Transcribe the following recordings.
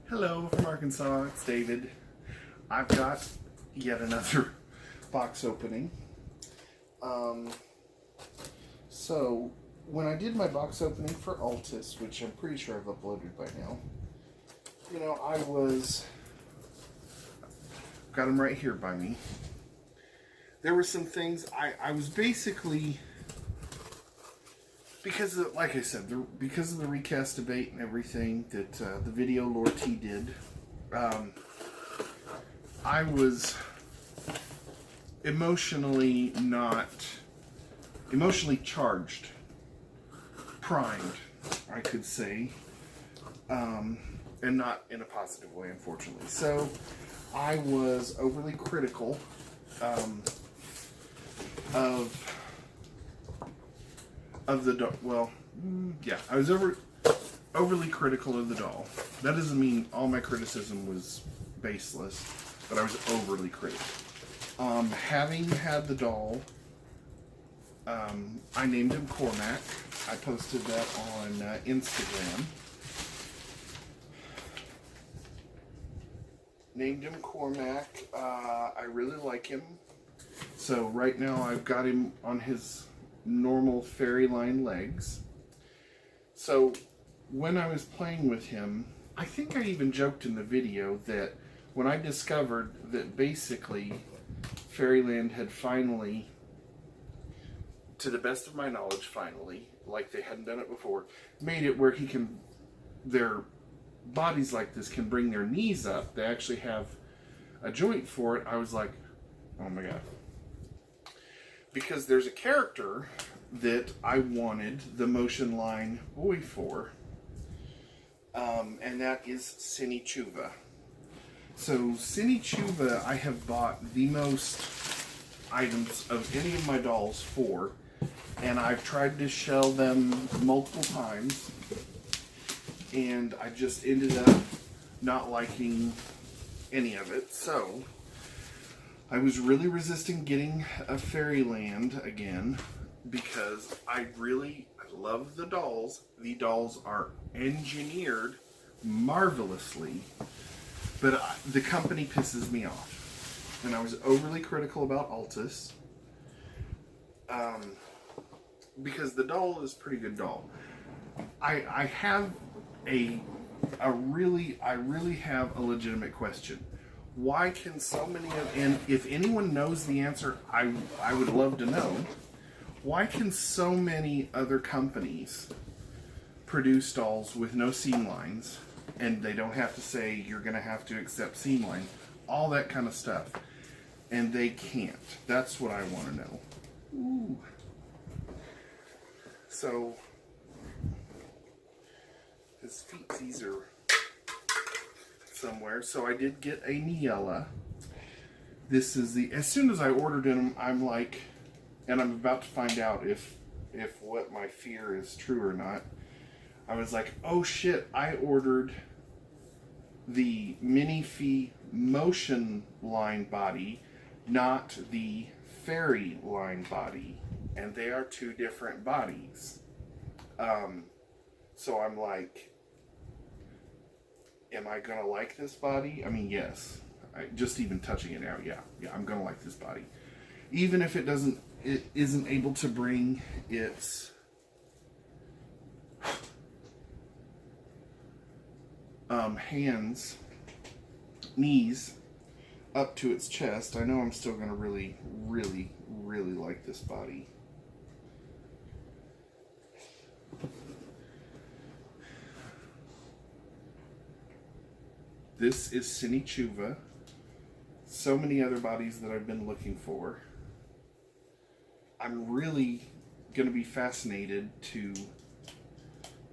Hello from Arkansas, it's David. I've got yet another box opening. So when I did my box opening for Altus, which I'm pretty sure I've uploaded by now, got them right here by me. There were some things I was basically, because of, like I said, because of the recast debate and everything that the video Lord T did, I was emotionally charged, primed, I could say, and not in a positive way, unfortunately. So I was overly critical of the doll. Well, yeah, I was overly critical of the doll. That doesn't mean all my criticism was baseless, but I was overly critical. Having had the doll, I named him Cormac. I posted that on Instagram. Named him Cormac. I really like him. So right now I've got him on his normal fairy line legs. So when I was playing with him, I think I even joked in the video that when I discovered that basically Fairyland had finally, to the best of my knowledge finally, like they hadn't done it before, made it where their bodies like this can bring their knees up. They actually have a joint for it. I was like, oh my god. Because there's a character that I wanted the motion line boy for, and that is Sini Chuva. So Sini Chuva I have bought the most items of any of my dolls for, and I've tried to shell them multiple times, and I just ended up not liking any of it. So I was really resisting getting a Fairyland again because I love the dolls. The dolls are engineered marvelously, but the company pisses me off. And I was overly critical about Altus because the doll is a pretty good doll. I really have a legitimate question. Why can so many and if anyone knows the answer, I would love to know. Why can so many other companies produce dolls with no seam lines, and they don't have to say you're going to have to accept seam lines, all that kind of stuff, and they can't? That's what I want to know. Ooh. So his feetsies are somewhere. So I did get a Niella. This is as soon as I ordered him, I'm like, and I'm about to find out if what my fear is true or not. I was like, oh shit, I ordered the Minifee motion line body, not the fairy line body, and they are two different bodies. So I'm like, am I gonna like this body? I mean, yes. Just even touching it out, yeah, I'm gonna like this body, even if it isn't able to bring its hands, knees up to its chest. I know I'm still gonna really like this body. This is Sini Chuva. So many other bodies that I've been looking for. I'm really going to be fascinated to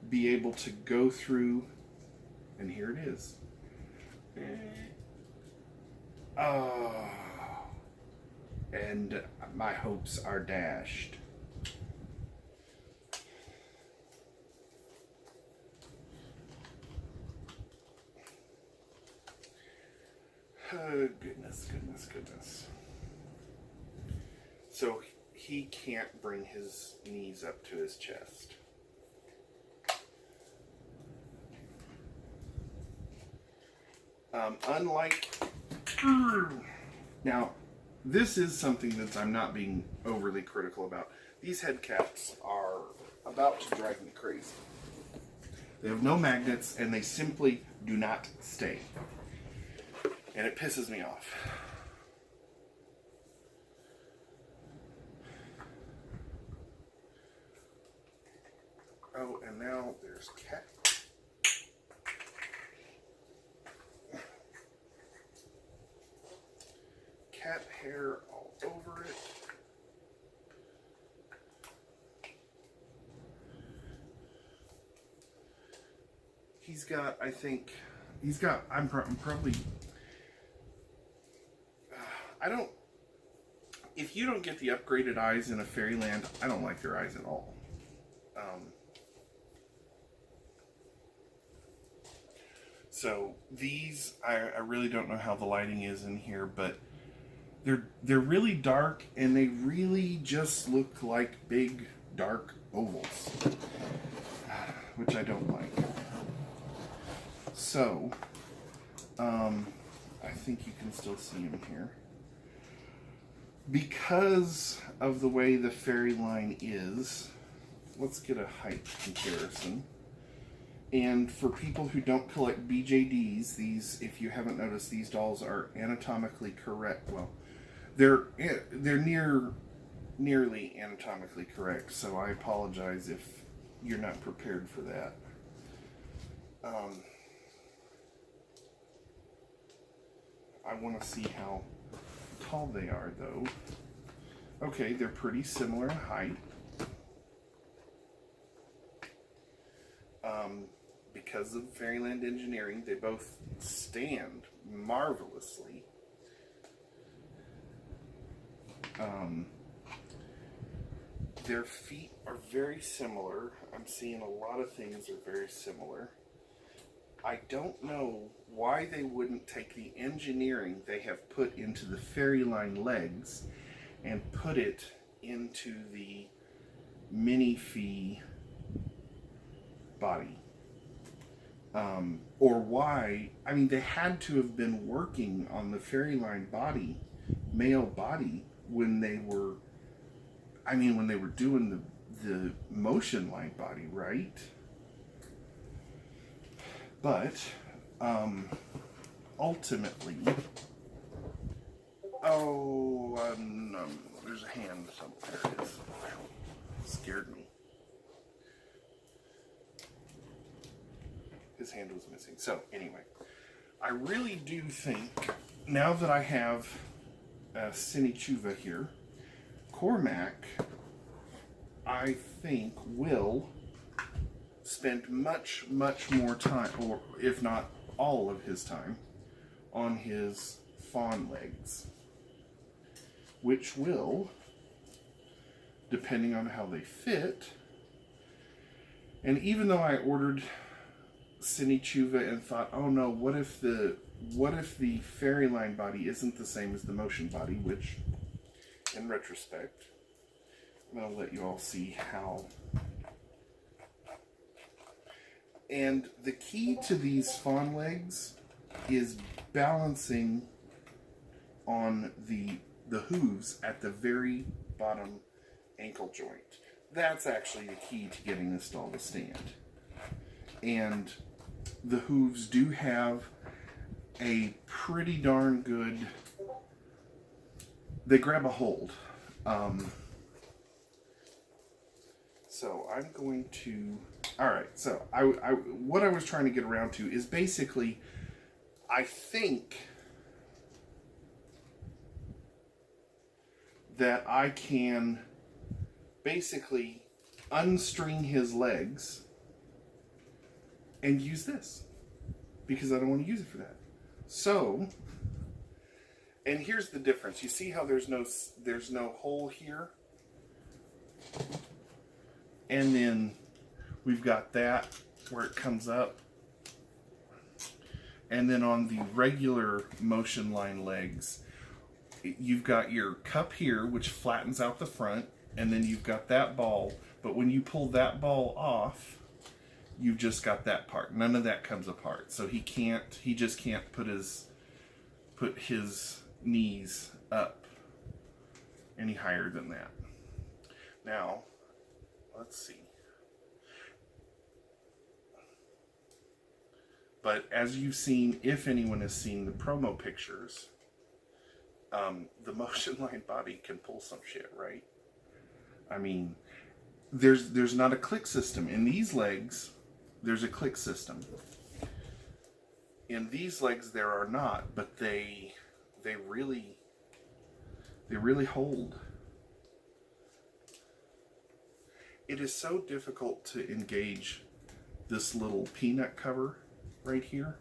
be able to go through, and here it is. Oh, and my hopes are dashed. Oh, goodness. So he can't bring his knees up to his chest. Unlike, now, this is something that I'm not being overly critical about. These head caps are about to drive me crazy. They have no magnets and they simply do not stay. And it pisses me off. Oh, and now there's cat hair all over it. He's got, I think, I'm probably, I don't, if you don't get the upgraded eyes in a Fairyland, I don't like their eyes at all. So these, I really don't know how the lighting is in here, but they're really dark and they really just look like big dark ovals, which I don't like. So, I think you can still see him here. Because of the way the fairy line is, let's get a height comparison. And for people who don't collect BJDs, these, if you haven't noticed, these dolls are anatomically correct. Well, they're nearly anatomically correct, so I apologize if you're not prepared for that. I want to see how tall they are, though. Okay, they're pretty similar in height. Because of Fairyland engineering, they both stand marvelously. Their feet are very similar. I'm seeing a lot of things are very similar. I don't know why they wouldn't take the engineering they have put into the Fairyline legs and put it into the Minifee body. Or why, I mean, they had to have been working on the Fairyline body, male body, when they were, when they were doing the motion line body, right? But, ultimately, there's a hand somewhere. There it is. It scared me. His hand was missing. So, anyway, I really do think, now that I have Sini Chuva here, Cormac, I think, will spend much, much more time, or if not all of his time, on his fawn legs, which will, depending on how they fit, and even though I ordered Sini Chuva and thought, oh no, what if the Fairyline body isn't the same as the motion body, which, in retrospect, I'm going to let you all see how. And the key to these fawn legs is balancing on the hooves at the very bottom ankle joint. That's actually the key to getting this doll to stand. And the hooves do have a pretty darn good, they grab a hold. So I'm going to, alright, so what I was trying to get around to is basically, I think that I can basically unstring his legs and use this, because I don't want to use it for that. So, and here's the difference. You see how there's no hole here? And then we've got that where it comes up. And then on the regular motion line legs, you've got your cup here, which flattens out the front, and then you've got that ball. But when you pull that ball off, you've just got that part. None of that comes apart. So he just can't put his knees up any higher than that. Now, let's see. But as you've seen, if anyone has seen the promo pictures, the motion line body can pull some shit, right? I mean, there's not a click system. In these legs, there's a click system. In these legs, there are not, but they really hold. It is so difficult to engage this little peanut cover right here.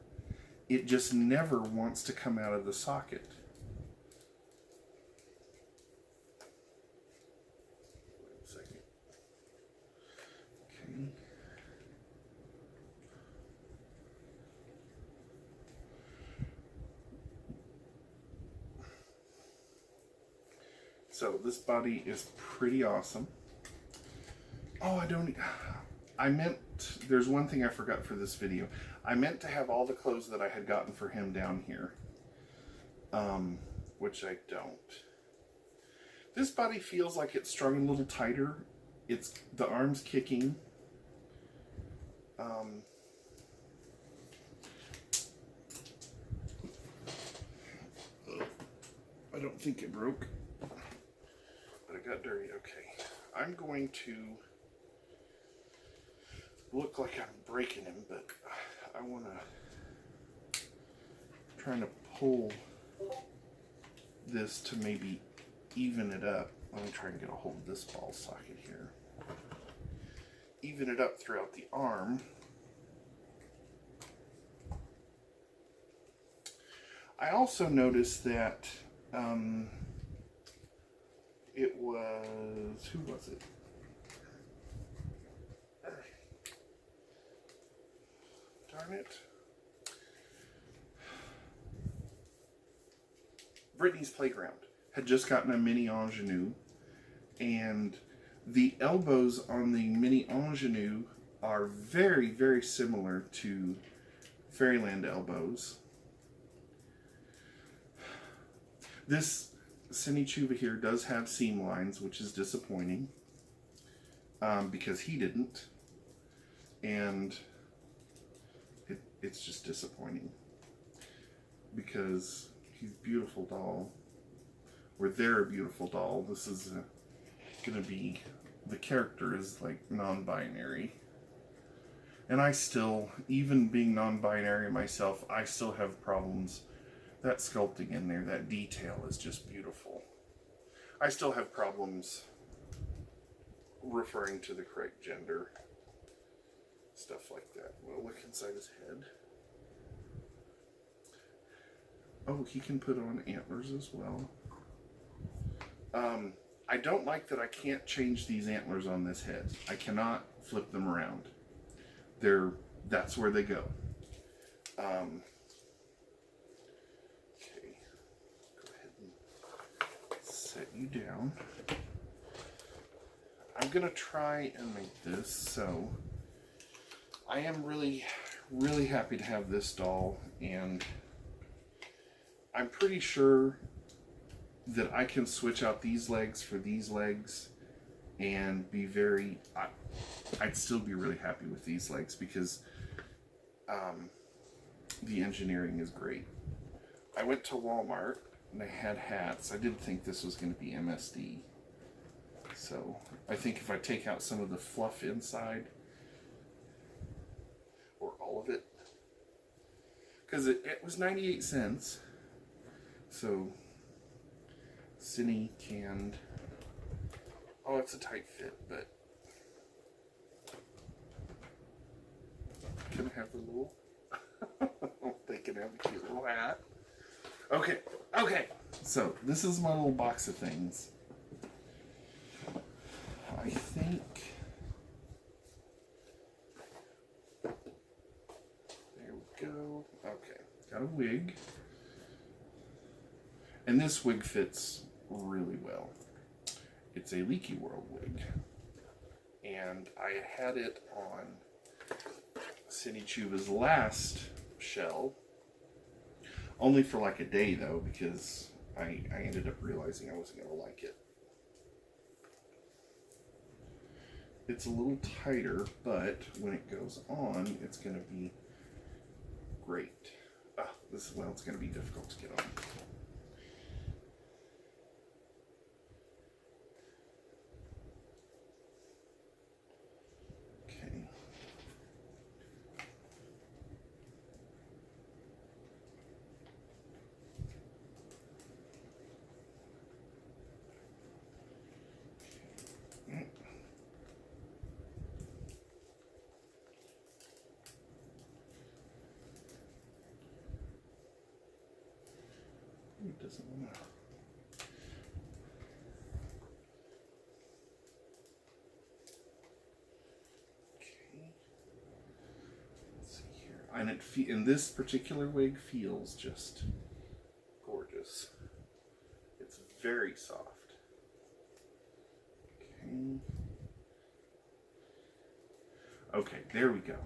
It just never wants to come out of the socket. Wait a second. Okay. So this body is pretty awesome. Oh, there's one thing I forgot for this video. I meant to have all the clothes that I had gotten for him down here, which I don't. This body feels like it's strung a little tighter. It's the arm's kicking. I don't think it broke, but it got dirty. Okay, I'm going to look like I'm breaking him, but I want to trying to pull this to maybe even it up. Let me try and get a hold of this ball socket here. Even it up throughout the arm. I also noticed that it was, who was it? Darn it. Brittany's Playground had just gotten a mini ingenue, and the elbows on the mini ingenue are very, very similar to Fairyland elbows. This Sini Chuva here does have seam lines, which is disappointing, because he didn't, and it's just disappointing, because he's a beautiful doll, or they're a beautiful doll. This is gonna be, the character is like non-binary, and I still, even being non-binary myself, I still have problems. That sculpting in there, that detail is just beautiful. I still have problems referring to the correct gender. Stuff like that. We'll look inside his head. Oh, he can put on antlers as well. I don't like that I can't change these antlers on this head. I cannot flip them around. That's where they go. Set you down. I'm gonna try and make this so. I am really, really happy to have this doll, and I'm pretty sure that I can switch out these legs for these legs and be very, I'd still be really happy with these legs, because the engineering is great. I went to Walmart and they had hats. I did think this was going to be MSD. So I think if I take out some of the fluff inside, or all of it, because it was 98 cents. So Sini canned. Oh, it's a tight fit, but can I have the little? They can have a cute little hat. Okay, so this is my little box of things. I think, there we go. Okay, got a wig. And this wig fits really well. It's a Leaky World wig. And I had it on Sini Chuva's last shell. Only for like a day though, because I ended up realizing I wasn't going to like it. It's a little tighter, but when it goes on, it's going to be great. It's going to be difficult to get on. Okay. It doesn't want to. Okay. Let's see here. And this particular wig feels just gorgeous. It's very soft. Okay. Okay, there we go.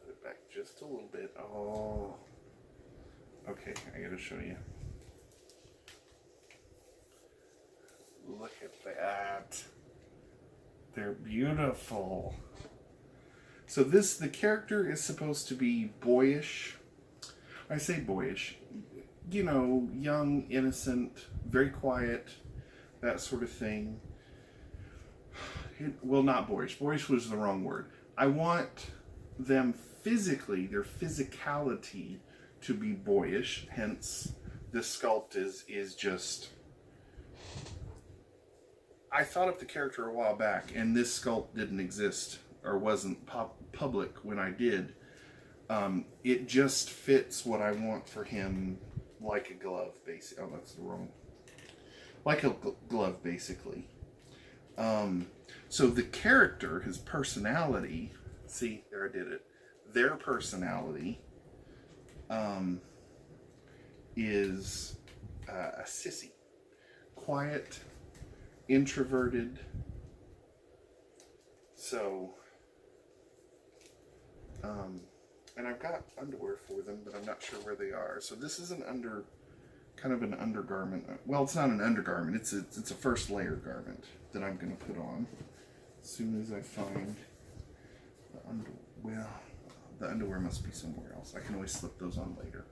Put it back just a little bit. Oh. Okay, I gotta show you. Look at that. They're beautiful. So the character is supposed to be boyish. I say boyish. You know, young, innocent, very quiet, that sort of thing. Well, not boyish. Boyish was the wrong word. I want them physically, their physicality, to be boyish. Hence, this sculpt is just. I thought of the character a while back, and this sculpt didn't exist or wasn't public when I did. It just fits what I want for him, like a glove, basically. Oh, that's the wrong. Like a glove, basically. So the character, his personality. See, there I did it. Their personality is a sissy, quiet, introverted. So, and I've got underwear for them, but I'm not sure where they are. So this is kind of an undergarment. Well, it's not an undergarment. It's a first layer garment that I'm going to put on as soon as I find the underwear. Well, the underwear must be somewhere else. I can always slip those on later.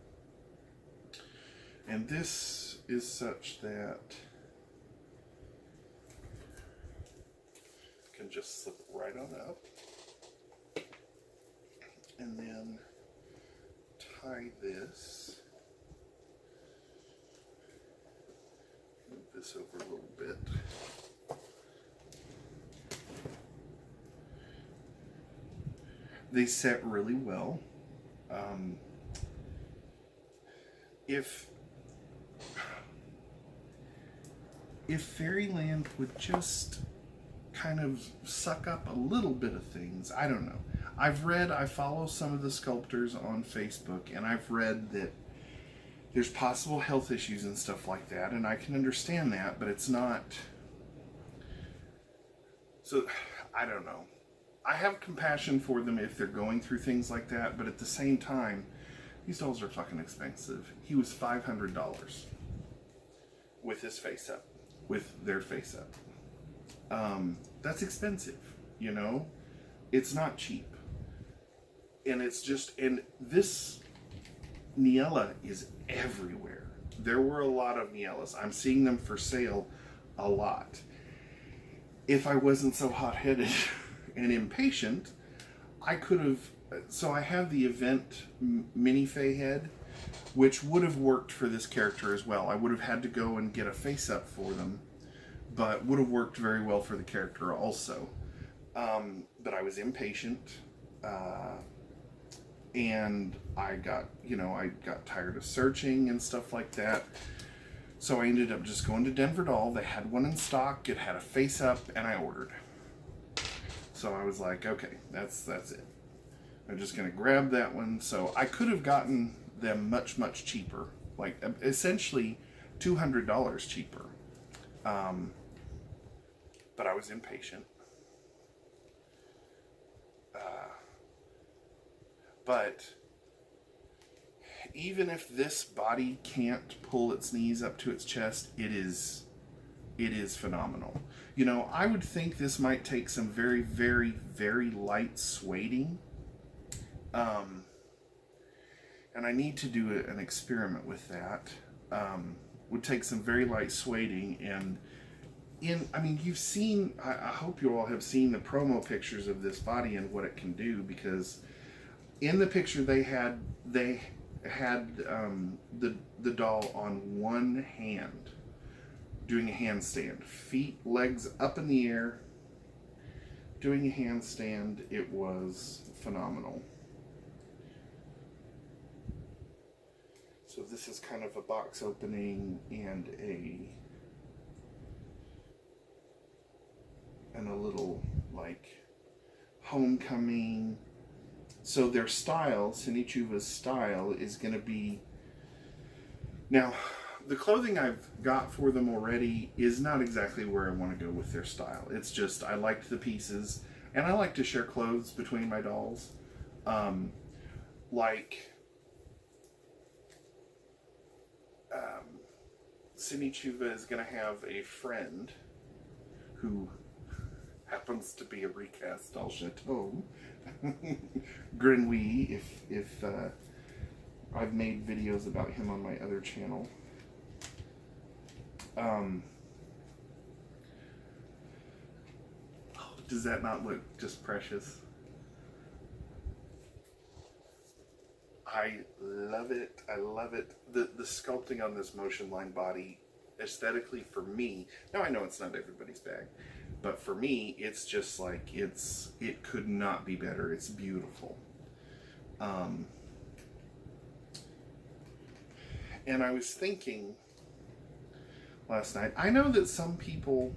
And this is such that I can just slip it right on up. And then tie this. Move this over a little bit. They set really well. If Fairyland would just kind of suck up a little bit of things, I don't know. I follow some of the sculptors on Facebook, and I've read that there's possible health issues and stuff like that, and I can understand that, but it's not. So, I don't know. I have compassion for them if they're going through things like that, but at the same time, these dolls are fucking expensive. He was $500 with his face up, with their face up. That's expensive, you know? It's not cheap. And this Niella is everywhere. There were a lot of Niellas. I'm seeing them for sale a lot. If I wasn't so hot-headed and impatient, I could have. So I have the event mini Fae head, which would have worked for this character as well. I would have had to go and get a face up for them, but would have worked very well for the character also. But I was impatient, and I got tired of searching and stuff like that. So I ended up just going to Denver Doll. They had one in stock. It had a face up, and I ordered. So I was like, okay, that's it. I'm just going to grab that one. So I could have gotten them much, much cheaper. Like, essentially $200 cheaper. But I was impatient. But even if this body can't pull its knees up to its chest, it is phenomenal. You know, I would think this might take some very, very, very light sueding. And I need to do an experiment with that. Would take some very light sueding, and I mean, you've seen, I hope you all have seen the promo pictures of this body and what it can do, because in the picture they had the doll on one hand doing a handstand, feet, legs up in the air, doing a handstand. It was phenomenal. So this is kind of a box opening and a little like homecoming. So their style, Sini Chuva's style, is going to be, now the clothing I've got for them already is not exactly where I want to go with their style. It's just I liked the pieces, and I like to share clothes between my dolls. Sini Chuva is going to have a friend who happens to be a recast doll chateau. Grenouille, if I've made videos about him on my other channel. Does that not look just precious? I love it. I love it. The sculpting on this motion line body, aesthetically for me, now I know it's not everybody's bag, but for me, it's just like, it could not be better. It's beautiful. And I was thinking last night, I know that some people,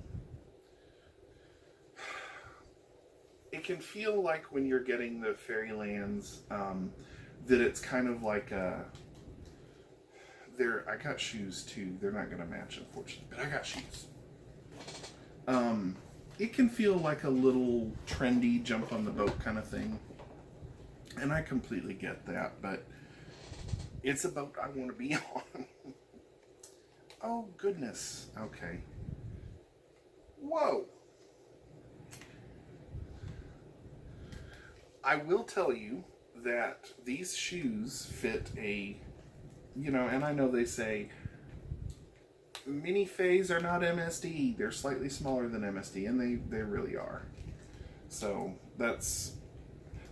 it can feel like when you're getting the Fairylands, that it's kind of like I got shoes too. They're not going to match, unfortunately, but I got shoes. It can feel like a little trendy jump on the boat kind of thing. And I completely get that, but it's a boat I want to be on. Oh, goodness. Okay. Whoa. I will tell you that these shoes fit and I know they say mini Fays are not MSD. They're slightly smaller than MSD, and they really are. So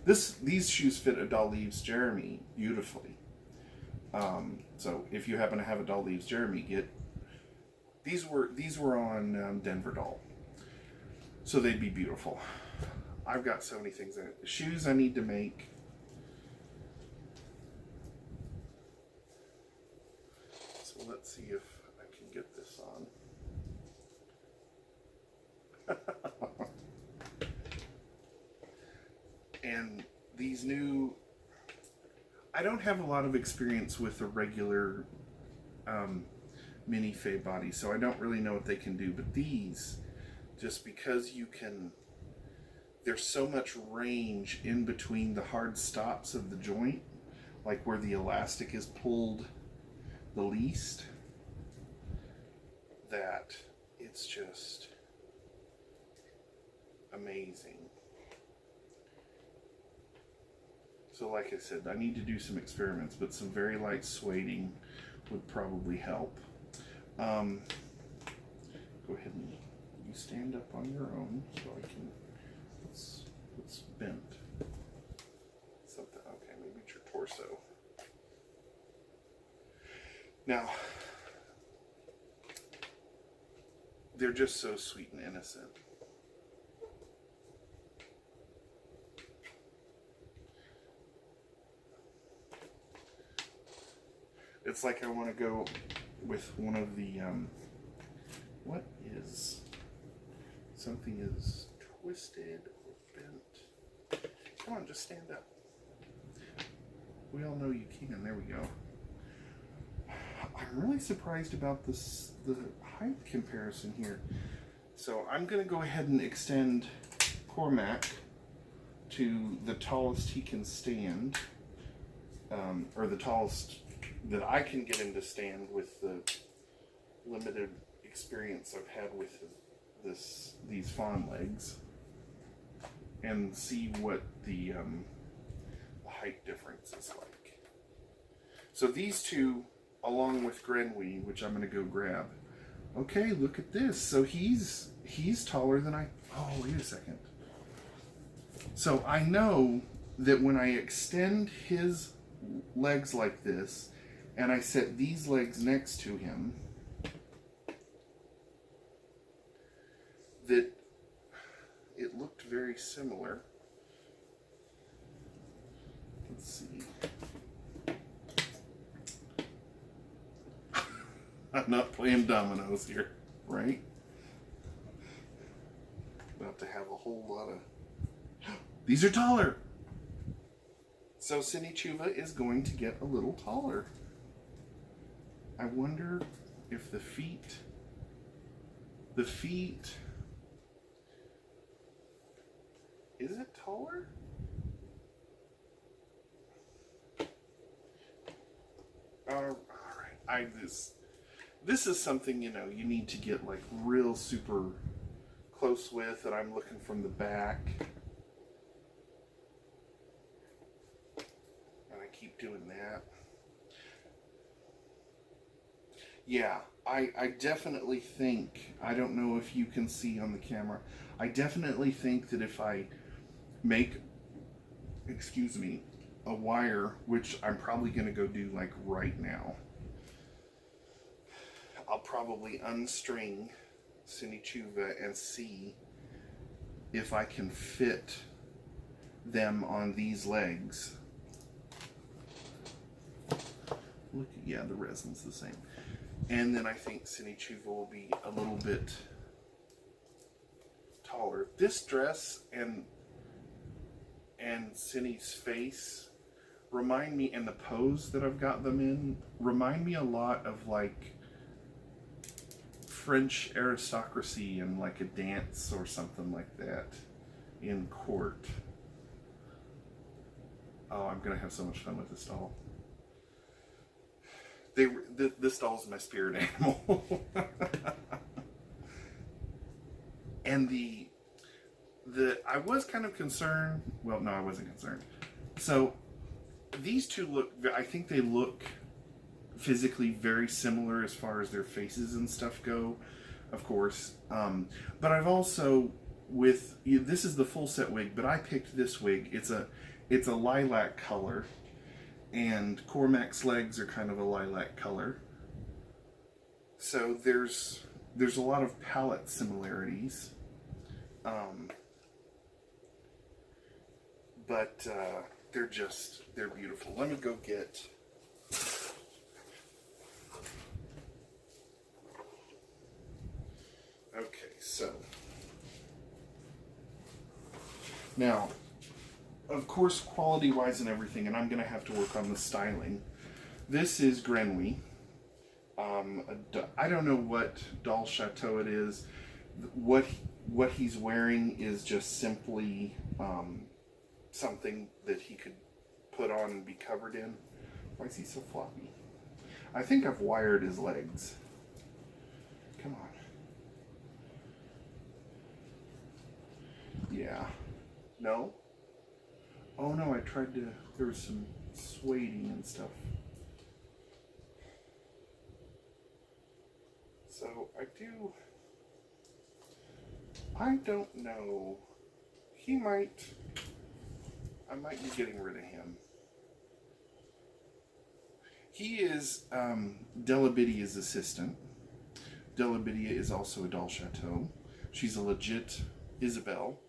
these shoes fit a Doll Leaves Jeremy beautifully. So if you happen to have a Doll Leaves Jeremy, get these were on Denver Doll, so they'd be beautiful. I've got so many things in it. Shoes I need to make. So let's see if I can get this on. And these new, I don't have a lot of experience with a regular mini Faye body, so I don't really know what they can do, but these, just because there's so much range in between the hard stops of the joint, like where the elastic is pulled the least, that it's just amazing. So like I said, I need to do some experiments, but some very light sueding would probably help. Go ahead and you stand up on your own so I can, it's bent. Something, okay, maybe it's your torso. Now, they're just so sweet and innocent. It's like I want to go with one of the, what is, something is twisted or bent. Come on, just stand up. We all know you can, there we go. I'm really surprised about the height comparison here. So I'm going to go ahead and extend Cormac to the tallest he can stand. or the tallest that I can get him to stand with the limited experience I've had with these fawn legs, and see what the height difference is like. So these two, along with Grenouille, which I'm going to go grab. Okay, look at this. So he's taller than I... Oh, wait a second. So I know that when I extend his legs like this, and I set these legs next to him, that it looked very similar. Let's see. I'm not playing dominoes here, right? About to have a whole lot of... These are taller! So Sini Chuva is going to get a little taller. I wonder if the feet... Is it taller? All right. This is something, you know, you need to get like real super close with, and I'm looking from the back. And I keep doing that. Yeah, I definitely think, I don't know if you can see on the camera, I definitely think that if I make, excuse me, a wire, which I'm probably going to go do like right now, I'll probably unstring Sini Chuva and see if I can fit them on these legs. Look, yeah, the resin's the same. And then I think Sini Chuva will be a little bit taller. This dress and Sini's face remind me, and the pose that I've got them in, remind me a lot of like French aristocracy and like a dance or something like that in court. Oh, I'm gonna have so much fun with this doll. This doll is my spirit animal. And I was kind of concerned. Well, no, I wasn't concerned. So these two look, I think they look physically very similar as far as their faces and stuff go, of course. But I've also, this is the full set wig, but I picked this wig. It's a lilac color, and Cormac's legs are kind of a lilac color. So there's a lot of palette similarities. But they're beautiful. Let me go get... Okay, so now, of course, quality-wise and everything, and I'm going to have to work on the styling. This is Grenouille. I don't know what doll chateau it is. What he's wearing is just simply something that he could put on and be covered in. Why is he so floppy? I think I've wired his legs. Come on. Yeah. No? Oh no, I tried to, there was some sueding and stuff. So I don't know. I might be getting rid of him. He is Delabidia's assistant. Delabidia is also a doll chateau. She's a legit Isabel.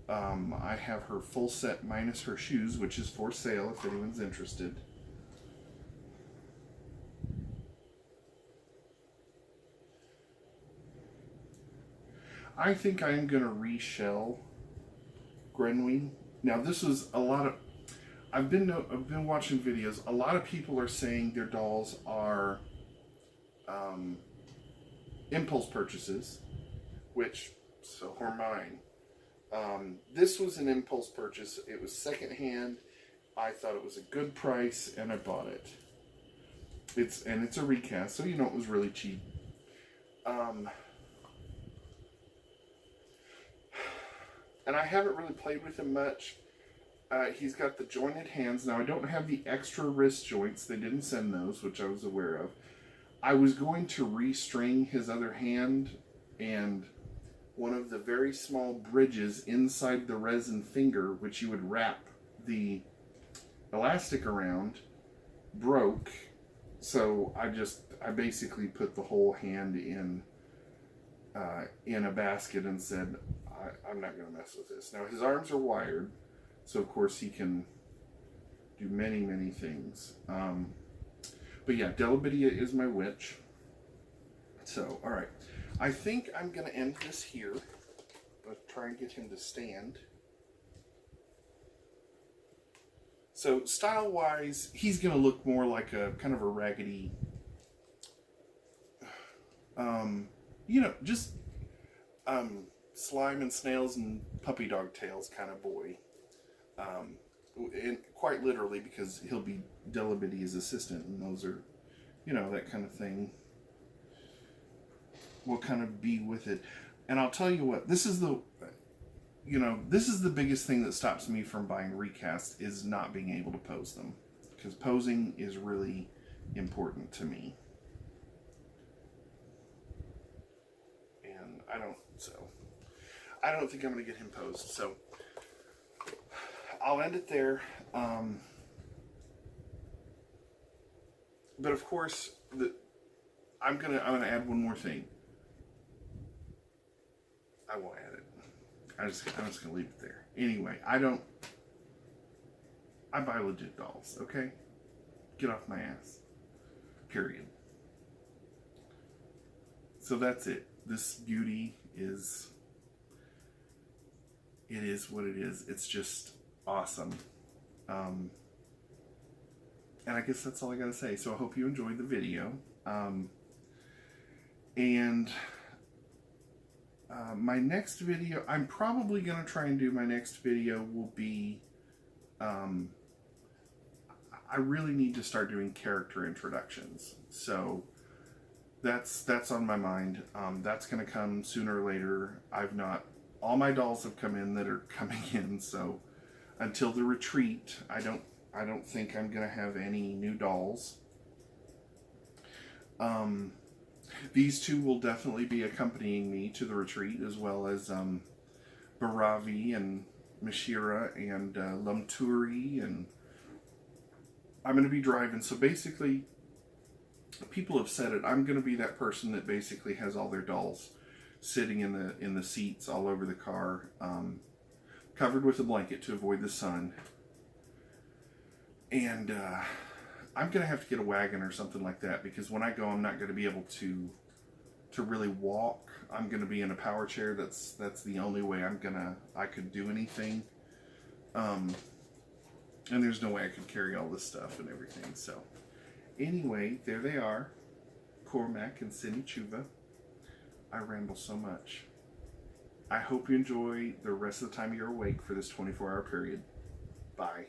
I have her full set minus her shoes, which is for sale if anyone's interested. I think I am going to reshell Grenouille. Now this was a lot of... I've been watching videos. A lot of people are saying their dolls are impulse purchases, which, so are mine. This was an impulse purchase. It was secondhand, I thought it was a good price, and I bought it. It's a recast, so you know it was really cheap. And I haven't really played with him much. He's got the jointed hands. Now, I don't have the extra wrist joints. They didn't send those, which I was aware of. I was going to restring his other hand, and one of the very small bridges inside the resin finger, which you would wrap the elastic around, broke. So I basically put the whole hand in a basket and said, I'm not going to mess with this. Now, his arms are wired, so of course he can do many, many things. But yeah, Delabidia is my witch. So, all right. I think I'm going to end this here. Let's try and get him to stand. So, style-wise, he's going to look more like a kind of a raggedy, just slime and snails and puppy dog tails kind of boy. And quite literally, because he'll be Delabidia's assistant, and those are, that kind of thing. Will kind of be with it. And I'll tell you what, this is the biggest thing that stops me from buying recasts, is not being able to pose them. Because posing is really important to me. And I don't think I'm going to get him posed. So I'll end it there. But of course, I'm gonna add one more thing. I won't add it. I'm just gonna leave it there. Anyway, I buy legit dolls, okay? Get off my ass. Period. So that's it. This beauty is what it is. It's just awesome. And I guess that's all I gotta say. So I hope you enjoyed the video. My next video, I'm probably going to try and do my next video will be, I really need to start doing character introductions. So that's on my mind. That's going to come sooner or later. All my dolls have come in that are coming in. So until the retreat, I don't think I'm going to have any new dolls. These two will definitely be accompanying me to the retreat, as well as Baravi and Mishira and Lumturi, and I'm going to be driving. So basically, people have said it, I'm going to be that person that basically has all their dolls sitting in the seats all over the car, covered with a blanket to avoid the sun. And I'm going to have to get a wagon or something like that, because when I go, I'm not going to be able to really walk. I'm going to be in a power chair. That's the only way I could do anything. And there's no way I could carry all this stuff and everything. So anyway, there they are. Cormac and Sini Chuva. I ramble so much. I hope you enjoy the rest of the time you're awake for this 24-hour period. Bye.